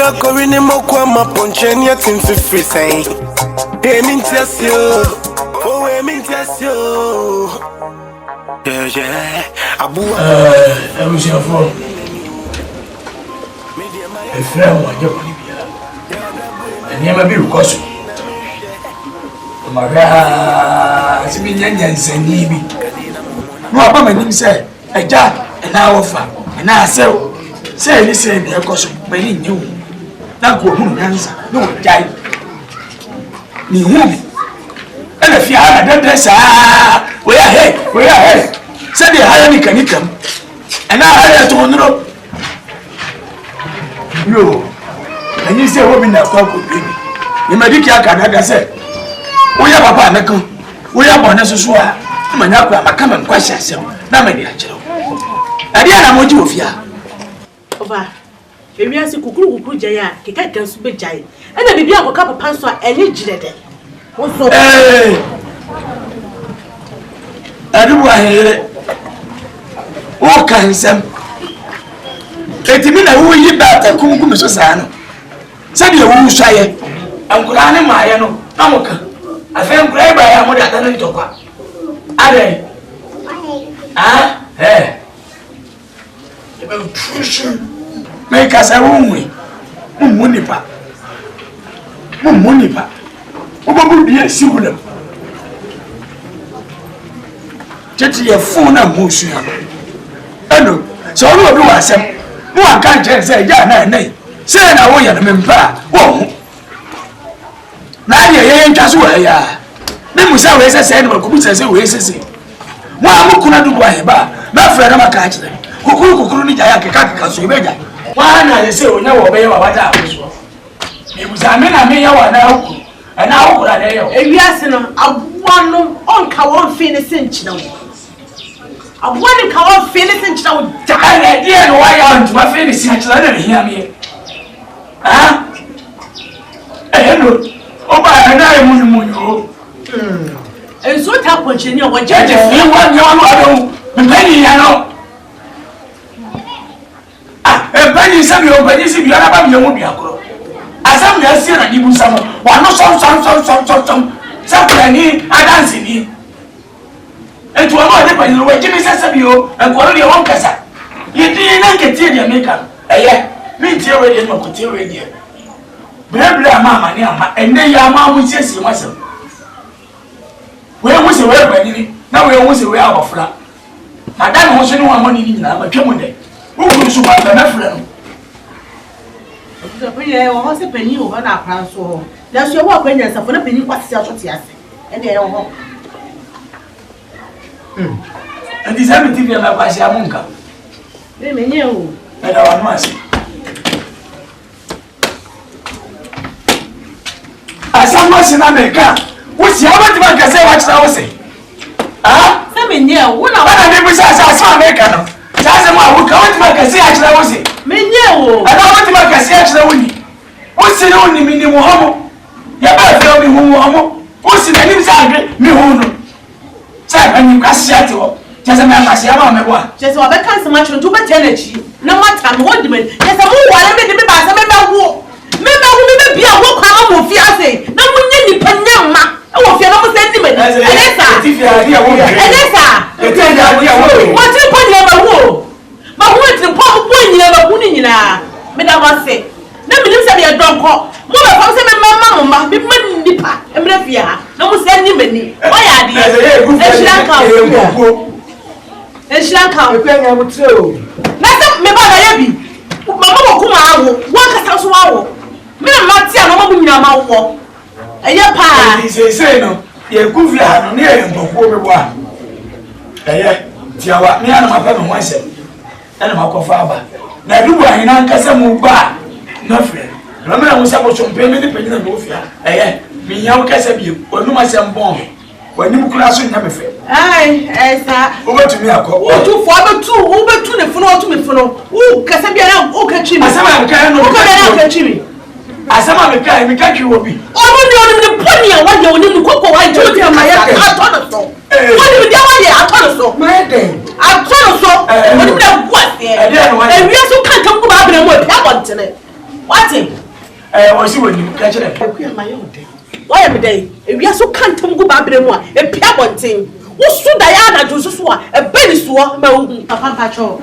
Mira Corinne Mokwama Ponchenia Tim Free saying, Emintasio, oh, Emintasio. Yeah, Abu, I was your phone. A friend was your Bolivia. And never be because my God, it's been young and Nibi. No, my name said, a jack, an hour far, and I say, listen, of course, many knew. Now go home, answer, no, die. Me woman. And if you have a dress, we are here. Say the higher me can come. And I hire to know. No. And you say, woman, that talk with baby. You may be careful, say. We are Papa Nako. We are born as a swore. Manapa, come and question yourself. Now, my dear child. I didn't want you of ya. Over. If you ask Kuku Jaya, he can't tell Super Jay. And then be a cup of pants and eat it. Hey! I do want to hear it. What can you say? Let me know who you better Kumu Susano. Said you who shy. I'm Granny Mayano, Amoka. I found grab by a mother than Topa. Are ah, eh. Make us a room with Munipa. Munipa. What would be a silver? Just your phone and motion. Hello, so I will do as one can't just say, yeah, nay. Say, I want you to remember. Whoa. Now you ain't just where you are. Then we say, as I said, what could say, we say. Why could I do by a bar? My friend, I'm a catch them. Who couldn't need a cat, so better. Why not say, we never obey what I was. It was a man I may now. And now, what are they? Yes, and I want on Kawan finish inch now. I want to Kawan finish inch now. Die, dear, why aren't my finish inch? I don't hear me. Ah, hello. Oh, but I know. And so, tap what you know what judge you want your penny, I know. Ah, a penny is some of your pennies if you are about your movie. As I'm just here and you some one no some something I dance in here. And to avoid the penny, where Jimmy says of you and quality of one casa. You didn't get your makeup. Eh, me tell you, no could tell you. Blah, mamma, and then your mom will say, myself. Where was the way, now we always away our flat. Madame was no money in our community. Who will survive the friend? I was a penny over our crown so. That's your work when there's a penny what's your and they are home. And this everything you have as a monka. They may know. And I must. As I was in America, what's your what I say what I was saying? Ah, some in here, one of the neighbors I saw America. That's who can't make a say I was it. Menyo, I don't want to make a say actually. What's the only minimum homo? Yabba feel me homo. What's the name of me homo? Say, and you can see it all. Just a man, I say, I'm a one. Just what I can't so much to maternity. No matter what, there's a move, I let me be by some member. Member will be a walk out of fiancé. No one need Panama. Oh, if you're not sentiment, Alessa, if you're Alessa, what you put in a wall? But what's the pop when you never put in Madame was say. Let me listen to your dog call. Mother, I'm saying, Mamma, be money nipper, and Brevia. No one send him any. Why are they? And she can't pay I would tell. Let me buy a baby. Mamma Kumawood, one has a swallow. Me and Matia, no one in your mouth. And your pa, he say, no, you're good for her near him before one. Eh, Tiawa, me and my family myself. And I'm a father. Now, you are in Ancasamu bar. Nothing. Remember, I was supposed to pay me the penny of Mufia. Eh, me young Casabu, or no myself born. When you class in Nemefair. Aye, sir. Over to me, I call. Oh, two father, two, over to the floor to me for no. Oh, Casabia, oh, catch me. As I'm catch me. As I'm a guy, we catch you will be. Oh, no, the pony, and what you need to cook, I told you, my I told us so. What do you do? I told us so. My day. I told us so. What do you what? And we also can't come to Babylon with that one tonight. What it? Was you when you catch it? My own day. Why am I? If you are so can't go back to one, a piabon thing. What's so Diana to swap a baby swap? Papa Patrol.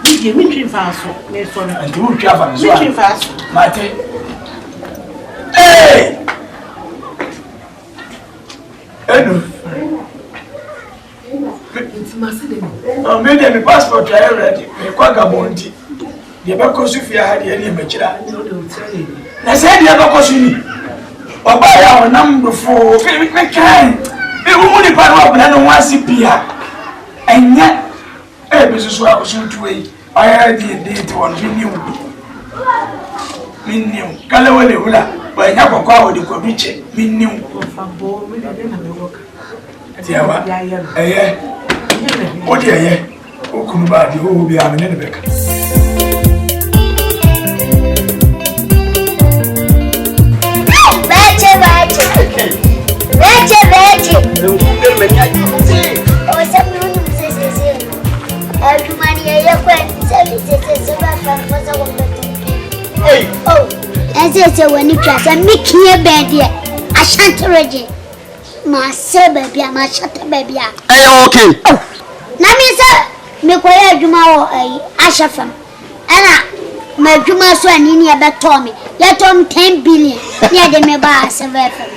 You mean fast, and you travel fast. Mate. Hey! It's massive. Oh, made a passport already. A quagabonti. The Bacosufia had any mature. I said, the Bacosini. Or by our number 4, very kind. It only part of another one CPR. And yet, Mrs. Wilson to wait. I had the date on Minium. Calaway, but I never called the Covice. Minium. What do you who come back? You will be having any back. When you try to make here bed, I shan't ready. My baby, my shut baby. Okay. Nami sir, me kwaya adwuma wo Ashafam. Ana ma adwuma so anini e beto me. Ya tom 10 billion. Ne de me ba Ashafam.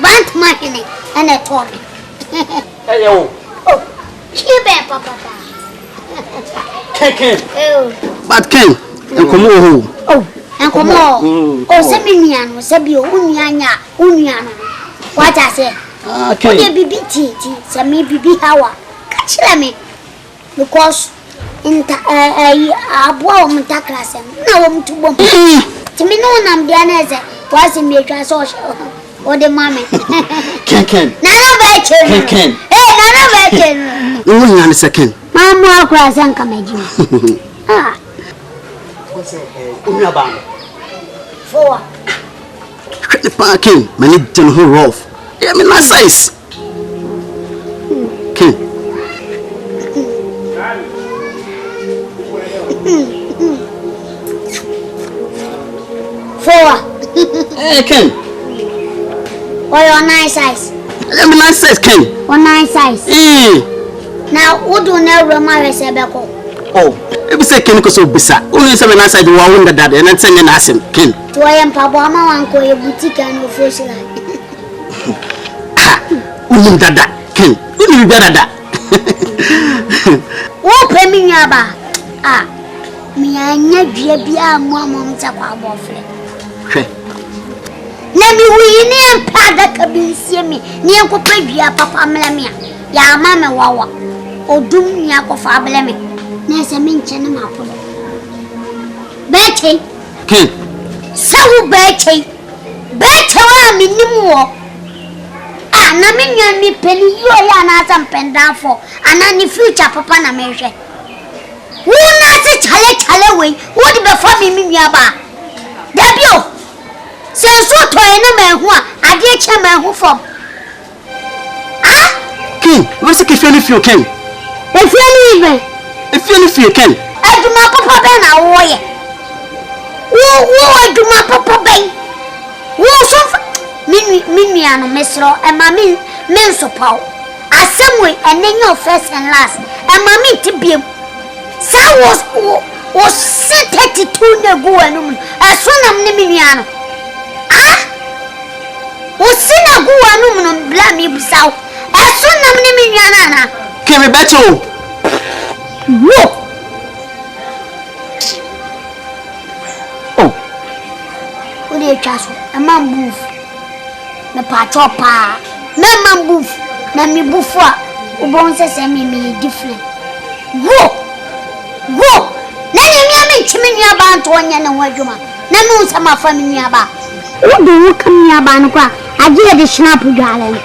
Want money and a to me. Ayo. Oh. Chibe papa. Ken. But Ken, enkomo ho. Oh, enkomo. Oh, se me nuano, se bi o unuanya, unuano. What I say? Okay. You bibi titi, se me bibi hawa. Kachira me. Because in aboa o mta class na wo mtu bom. Timi no nam dia na ze, was me twa so o de mame. Ken. Na no ba chen. Ken. Na no ba chen. Unya ni second. Mama akwa sanka majima. Ah. What's unya ba? For The parking, many gen who rough. Yeah, me nice size. Ken. For Hey Ken. or your nice size. Yeah, me nice size Ken. Or nice size. Now, who do never marry Sebeko? Oh, if you say Ken ko so bisa. Only say me nice size wa wonder that and then send na asim Ken. To I am Papa Wanko, a boutique and a first line. Unim dada Ken. Unim dada. Oh, Premiaba. Ah, me, I never be a mom to our boyfriend. Let me win and Pada Cabin see me near Copia Papa Melamia. Ya Mamma Wawa. O Doom Yako Fablemi. There's a mention of Betty. Ken. So Betty. Betty, I'm in the war. Ah, Namin me penny, you are not some pen down for, and any future Papa Namershe. Who not a chale way? What before me, Yaba? Dabo. So to any man who I get your man who from. Ah, Ken, what's the if you can? if If you can. I do my papa ben a warrior. Who I do my papa ben? Who so Miniano Mesro and Mammy Menso Pow. As some way and then your first and last. And Mammy to be. So was set 32 go and as soon as Miniano. Ah? Was seen a go and blame you south. As soon as Miniana. Can we bet you? Whoa! Oh, What do you trust? A man move. The patopa. No man move. Na me bufwa. Ubonse se me different. Whoa! Whoa! Nani me chimini aba anto onya na wadwuma. Na me usama family aba. What do you come here ba no kwa? Agie de snap dwale.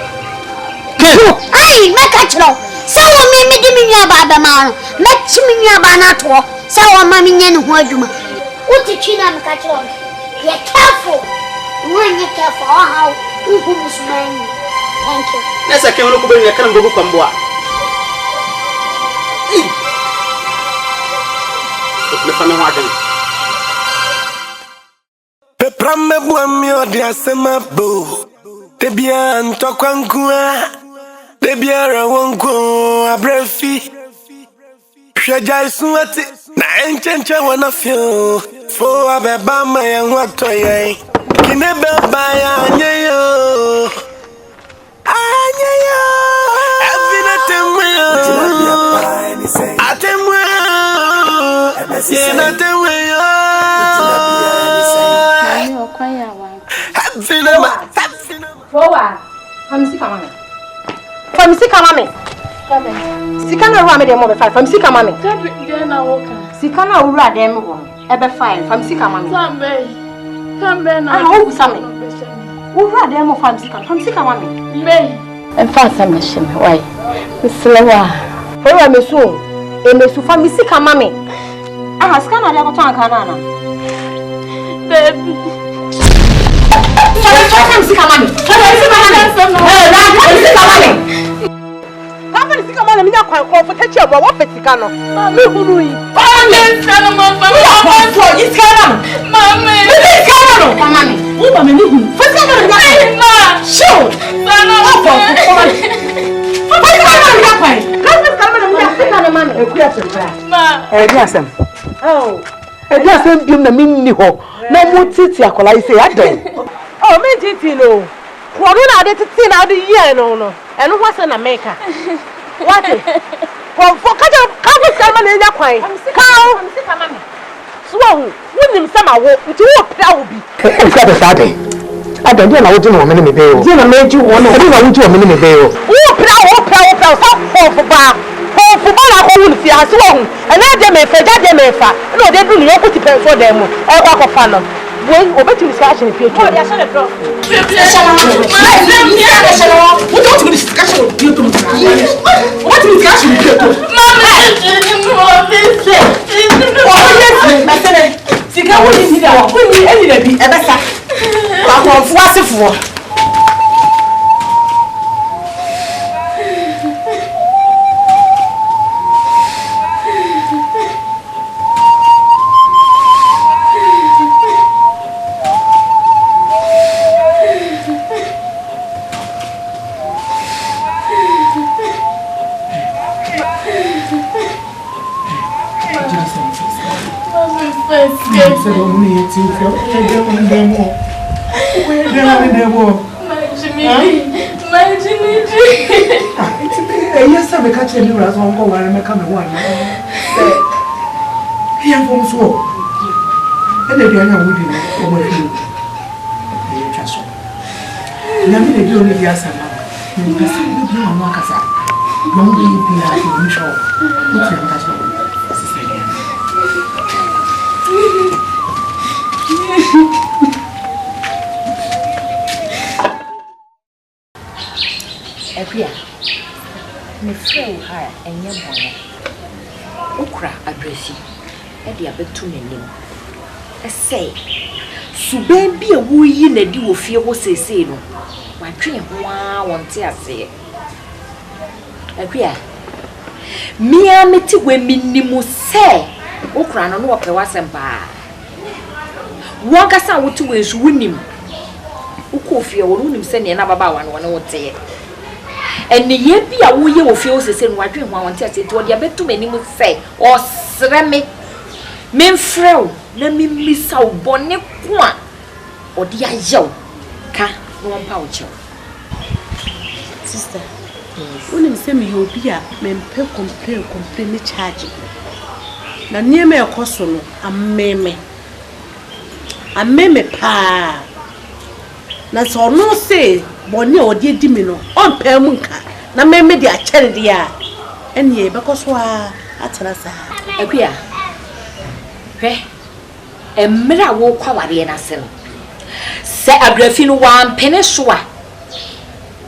Ai, make a chlo. So me di me aba ba ma no. Me chimini aba na to. So ma me nya ne ho adwuma. Uti china me ka chlo. Be careful. When you careful how who is mine. Thank you. yes, I can look over your can go kwambwa. Le fana wa Ramme buami odi asema bo. Debia ntokwankua. Debia rawonko abrefi. Shajai suati na enchenche wana fio. Fo abeba maya watoye. Kinebe baya anyeyo. Anyeyo. Evina temweyo. ATEMUO. Yena temweyo. Forward. Famisi kamame. Sikana ruwa me dem mo be fine. Famisi kamame. Sikana ruwa dem mo e be fine. Famisi kamame. Sambe na. Ah, wo kusame. Ruwa dem mo famisi kamame. Me. En fa sama shime. Why? Slewa. Forward me so. E me so famisi kamame. Ah, sikana dia ko tan kana na. Baby. Famisi kamame. Famisi kamame. Papa ni sika mama mi nya kwan ko fo tachi abo wo petika no me hunu yi ole sala mama mama so iskana mama iskana no mama mi wo ba me ni hunu fo sika no nya ma show sana wo fo fo sika no nya kwan ka sika no nya sika no mama e kuya tepra ma e di asem oh e di asem bi na mi ni ho na mo titi akola ise adan oh me titi no ko na de titi na de ye no enu ho se na meka what for kaja ka go salma na nya kwan ka so hu wunim sama wo nti wo pra wo bi e ka be sade adan dia na wo jino me ne be o dia na meji wo no dia na wo jino me ne be o wo pra so ba na ko wul fi ase wo hu ena de me fa ja de me fa na o de du ni yo kuti pen so dem e kwa ko fa no wo obeti discussion pie to dia se le bro Epia, me friend ha enye bono. Okra adresi. E dia betu n'anim. Say, suben bi ewu yi na di wo fie wo sese no. Wadwen ho a wonte ase. Epia, mia meti we minimu se. Okra no no wo pewasem ba. Wo kasa wo tu we nsu wunim. Ukofie wo no nim se ne na baba wa no ne wote. Eni ye bi a wo ye wo fie wo sese no wadwen ho a wonte ase to dia betu m'anim se. Osre me. Memfreu na mimisa ubone kwa odi ayew ka no mpa wo chew sister unim se me yobi a mempe compare me charge na nieme ekoso no ameme pa na so no se bone odi edi me no ompa mu nka na meme di a chere dia eni e bekoso a atena sa akua Emra wo kwaware na se no se abrafi no wan pene so a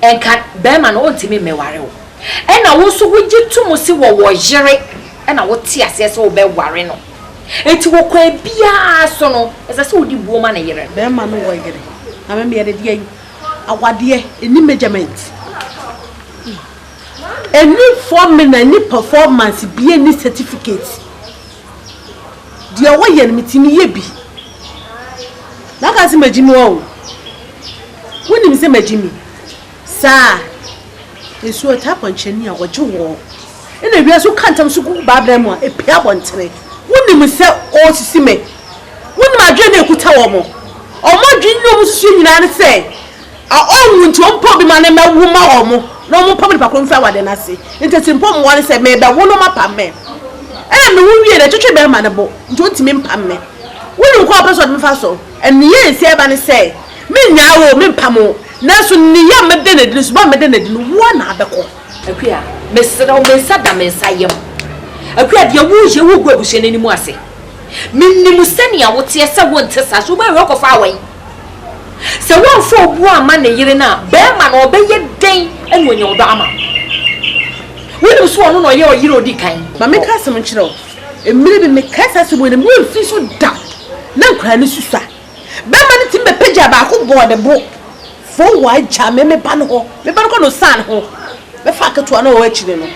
enka be ma no ontimi meware wo ena wo so wogi tumu se wo yere ena wo ti ase se wo be ware no enti wo kwa bia so no ese se wodi buo ma na yere be ma no wo yere na me yere die awade eni measurement eni form na ni performance bi eni certificate dia wo ye mitimi ye bi Na ka si majimi o. Woni mi se majimi. Sa. Esu ta poncheni a woje wo. Ina bia so kantam so ku ba bra mu a epia bontere. Woni mi se o sisi me. Woni ma dwe na ekuta wo mo. O mo dwe no mu susu nyina ne se. A o wunti o mpo bi ma na mawu ma o mo. No mo pam ni pakro mfa wade na se. Nteti mpo mo wale se me ba wo no ma pam me. Me wie na twetwe be ma ne bo. Nto ntimi mpam me. Woni ko apeso me fa so. Eni ye se ba ne se. Me nyaa wo me mpam. Na so ni ya me de na dinu so ba me de na dinu wo na abeko. Akua me sra o me sada me nsayem. Akua de wo je wo gu abushe na ni mu ase. Minnimu sani a wote ese wonte sa so ba roko fa wen. Se won fo obu ama na yire na be ma na obeye den enu onye odo ama. Woni so ono no ye oyire odi kan. Ma me ka sem nchiro. Emire bi me ka sa se bo ne mu fi so da. Na nkra ne susa. Be ma ne timbe peja ba ko bo de bo. Fo wa ja me ba no ho. Me ba ko no san ho. Be fa ka to na o akire no.